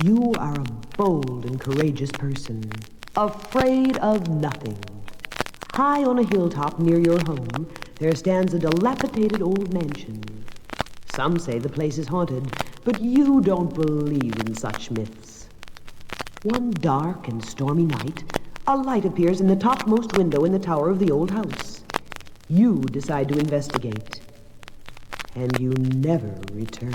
You are a bold and courageous person, afraid of nothing. High on a hilltop near your home, there stands a dilapidated old mansion. Some say the place is haunted, but you don't believe in such myths. One dark and stormy night, a light appears in the topmost window in the tower of the old house. You decide to investigate, and you never return.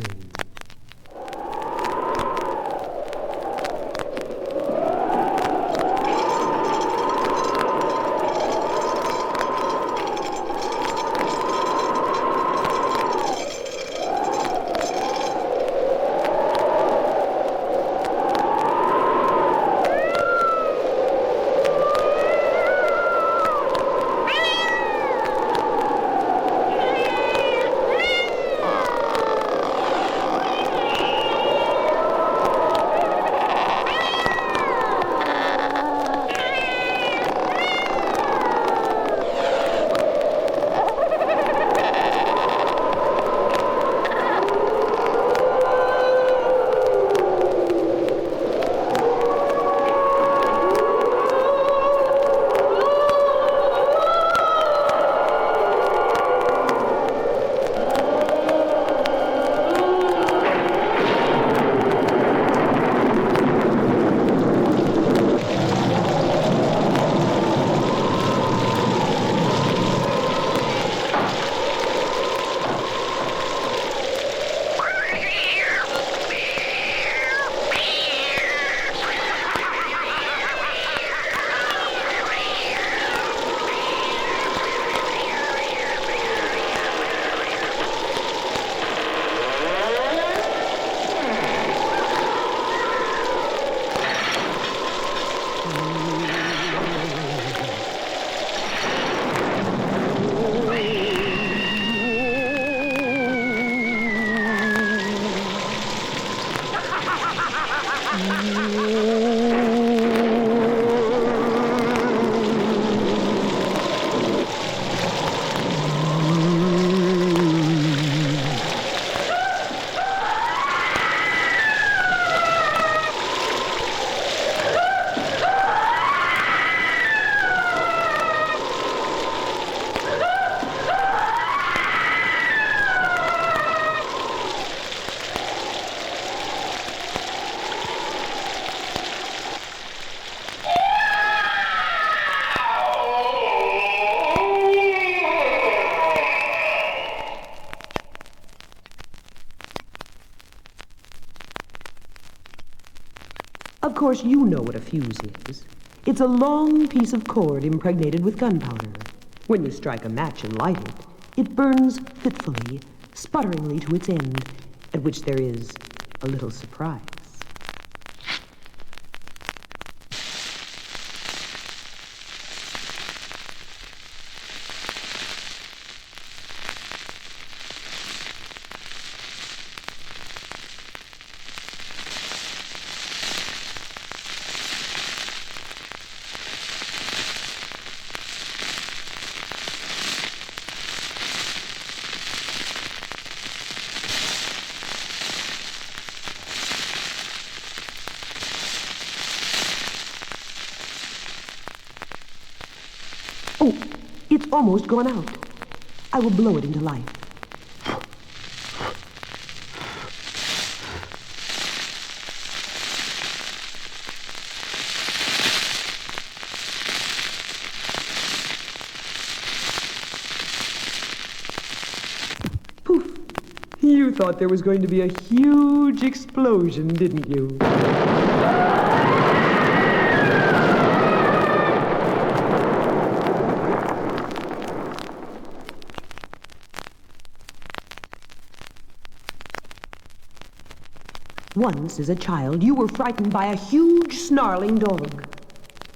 Of course, you know what a fuse is. It's a long piece of cord impregnated with gunpowder. When you strike a match and light it, it burns fitfully, sputteringly to its end, at which there is a little surprise. Oh, it's almost gone out. I will blow it into life. Poof! You thought there was going to be a huge explosion, didn't you? Once, as a child, you were frightened by a huge, snarling dog.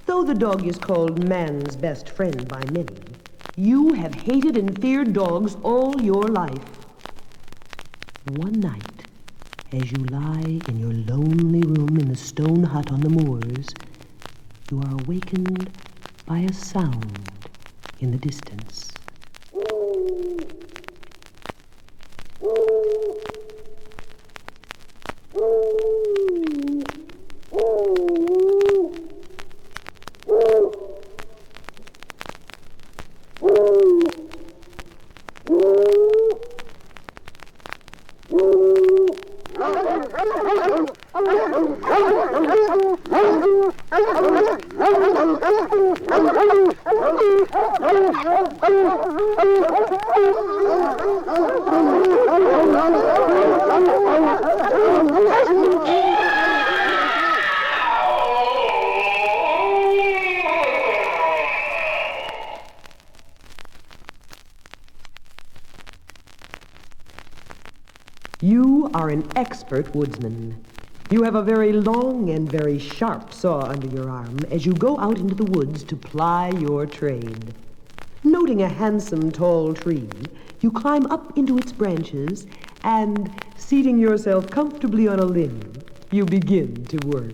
Though the dog is called man's best friend by many, you have hated and feared dogs all your life. One night, as you lie in your lonely room in the stone hut on the moors, you are awakened by a sound in the distance. You are an expert woodsman. You have a very long and very sharp saw under your arm as you go out into the woods to ply your trade. Noting a handsome tall tree, you climb up into its branches and, seating yourself comfortably on a limb, you begin to work.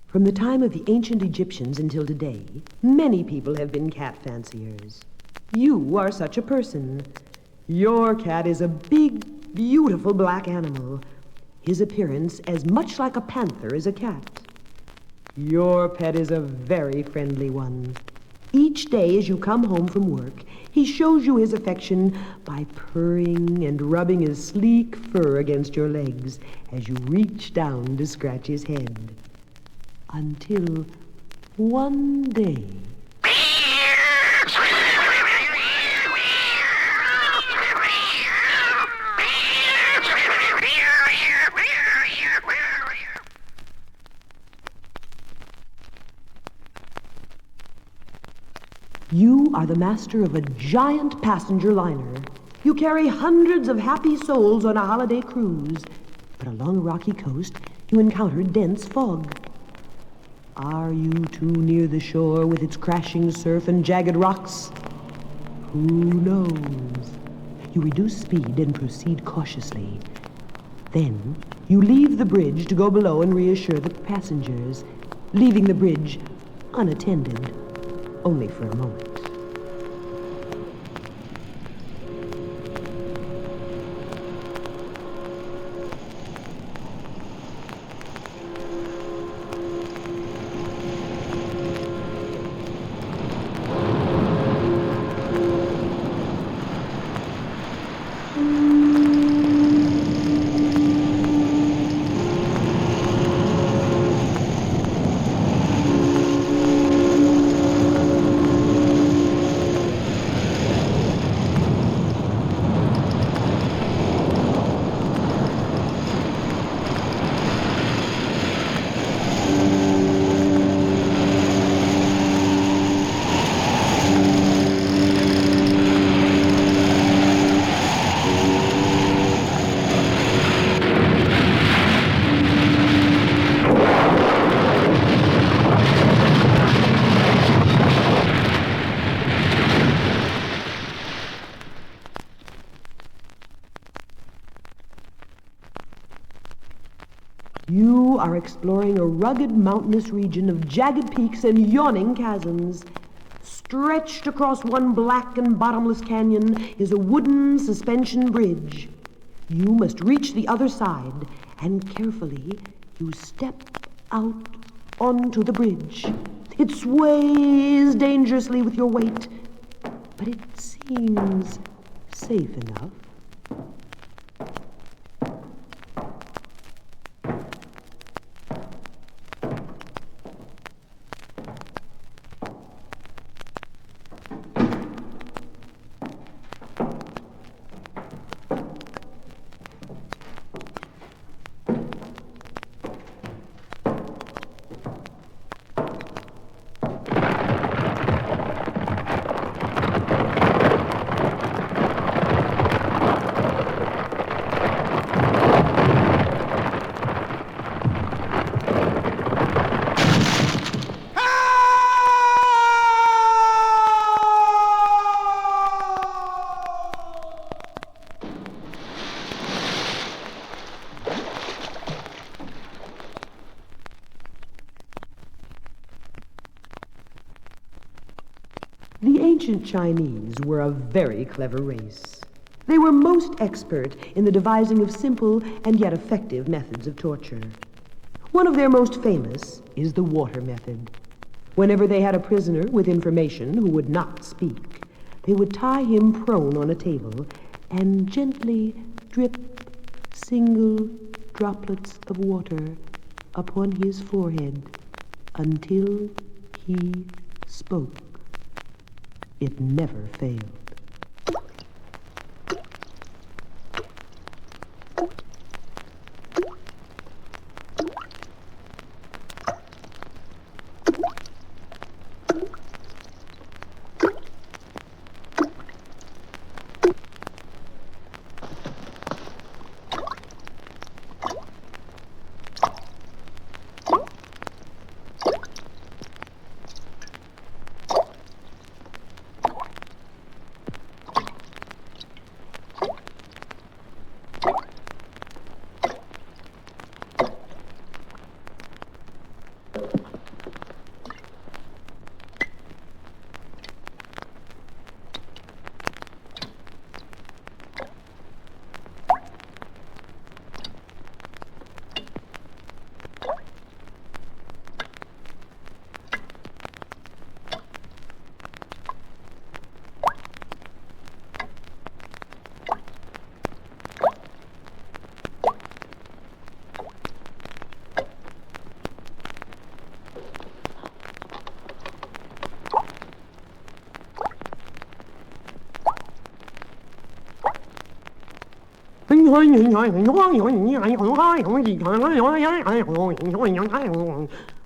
From the time of the ancient Egyptians until today, many people have been cat fanciers. You are such a person. Your cat is a big, beautiful black animal. His appearance as much like a panther as a cat. Your pet is a very friendly one. Each day as you come home from work, he shows you his affection by purring and rubbing his sleek fur against your legs as you reach down to scratch his head. Until one day... You are the master of a giant passenger liner. You carry hundreds of happy souls on a holiday cruise. But along a rocky coast, you encounter dense fog. Are you too near the shore with its crashing surf and jagged rocks? Who knows? You reduce speed and proceed cautiously. Then, you leave the bridge to go below and reassure the passengers, leaving the bridge unattended, only for a moment. You are exploring a rugged mountainous region of jagged peaks and yawning chasms. Stretched across one black and bottomless canyon is a wooden suspension bridge. You must reach the other side, and carefully you step out onto the bridge. It sways dangerously with your weight, but it seems safe enough. The ancient Chinese were a very clever race. They were most expert in the devising of simple and yet effective methods of torture. One of their most famous is the water method. Whenever they had a prisoner with information who would not speak, they would tie him prone on a table and gently drip single droplets of water upon his forehead until he spoke. It never failed.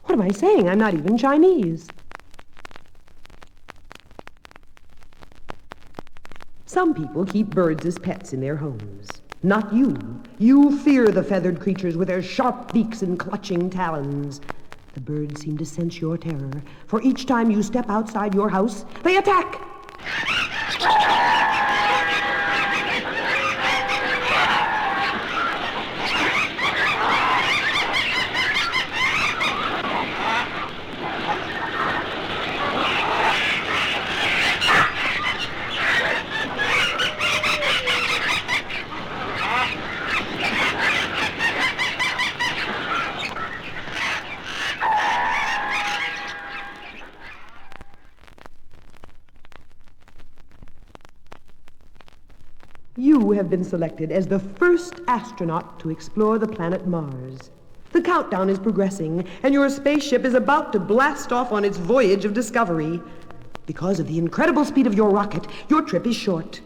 What am I saying? I'm not even Chinese. Some people keep birds as pets in their homes. Not you. You fear the feathered creatures with their sharp beaks and clutching talons. The birds seem to sense your terror, for each time you step outside your house, they attack! You have been selected as the first astronaut to explore the planet Mars. The countdown is progressing, and your spaceship is about to blast off on its voyage of discovery. Because of the incredible speed of your rocket, your trip is short.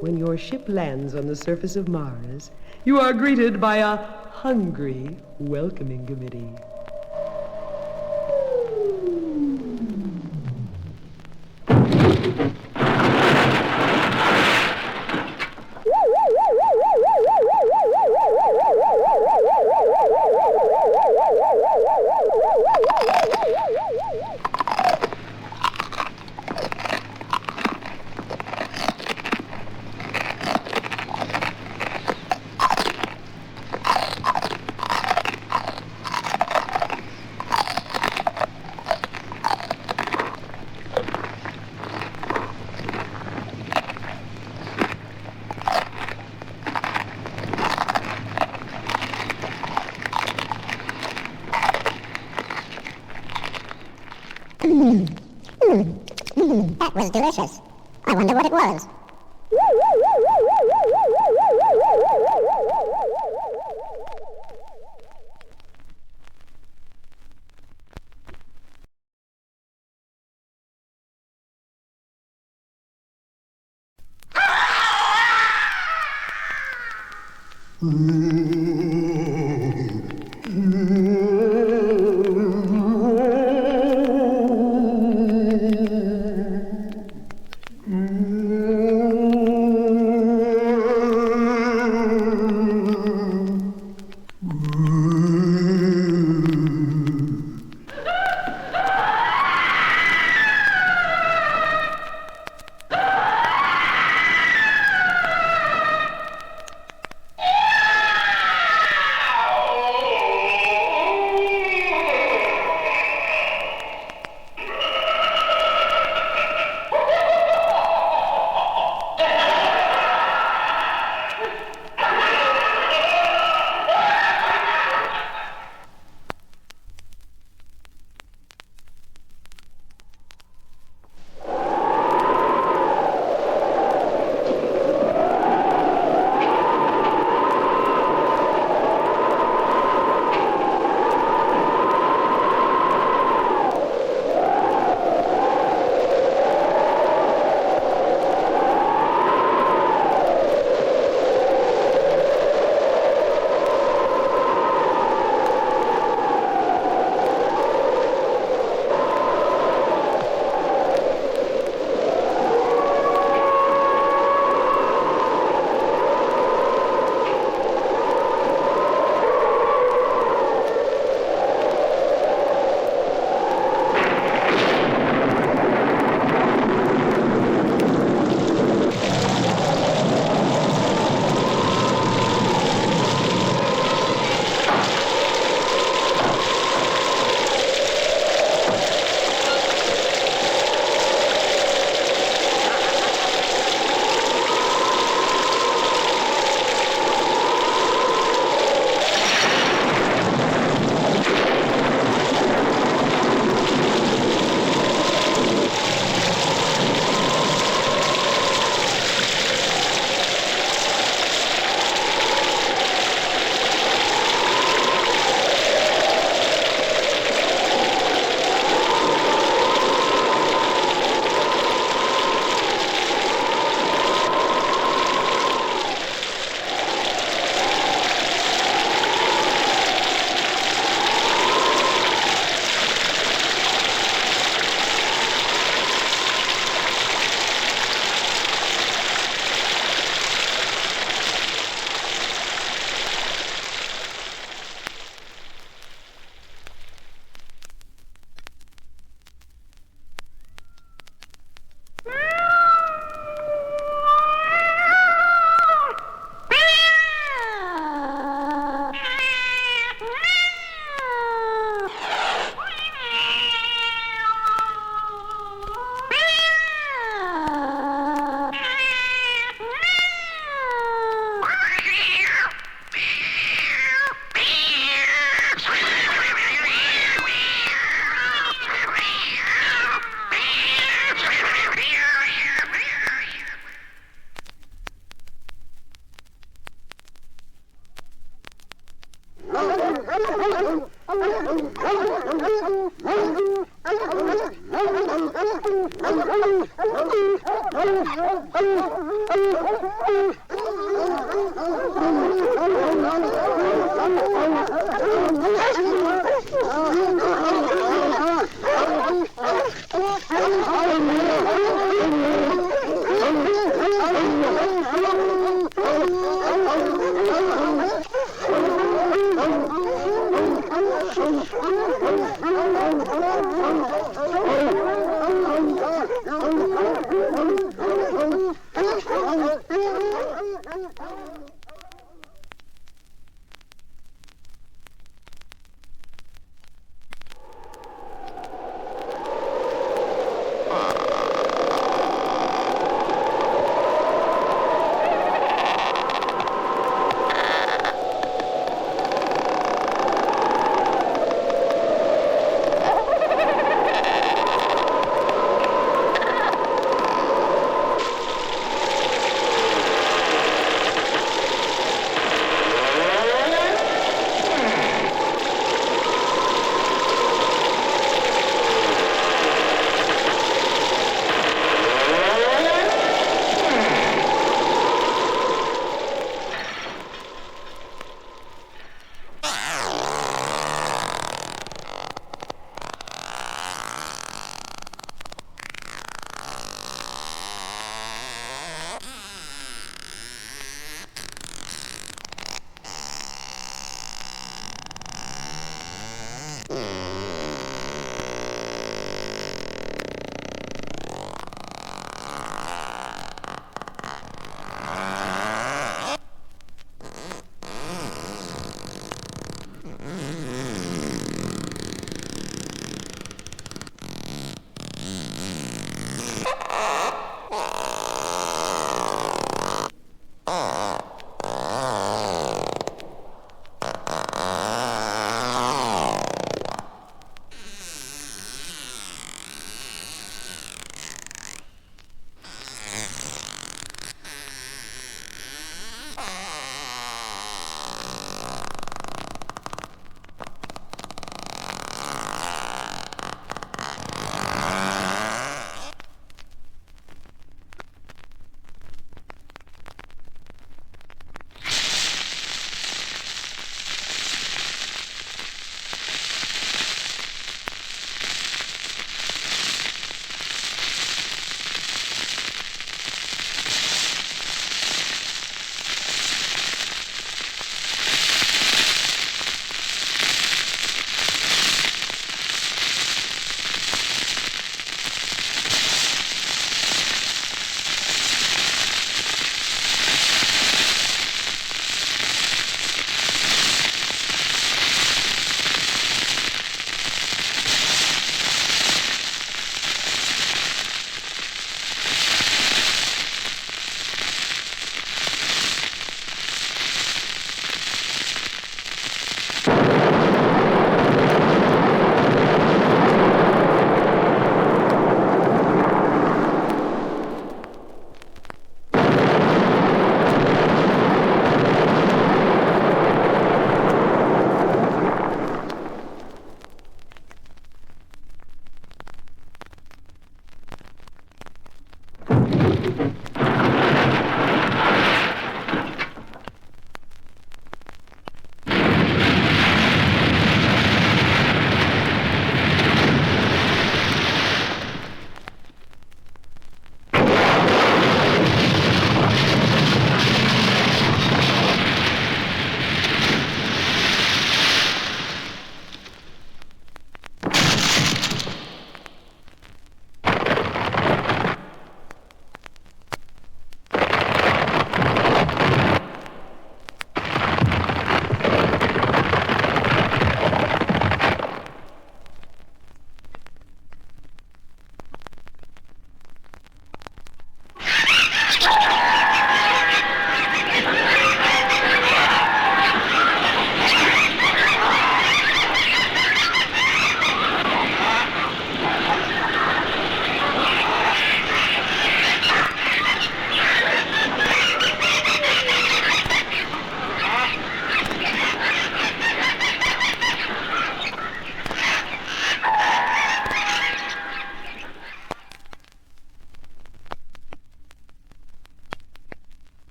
When your ship lands on the surface of Mars, you are greeted by a hungry welcoming committee. That was delicious. I wonder what it was.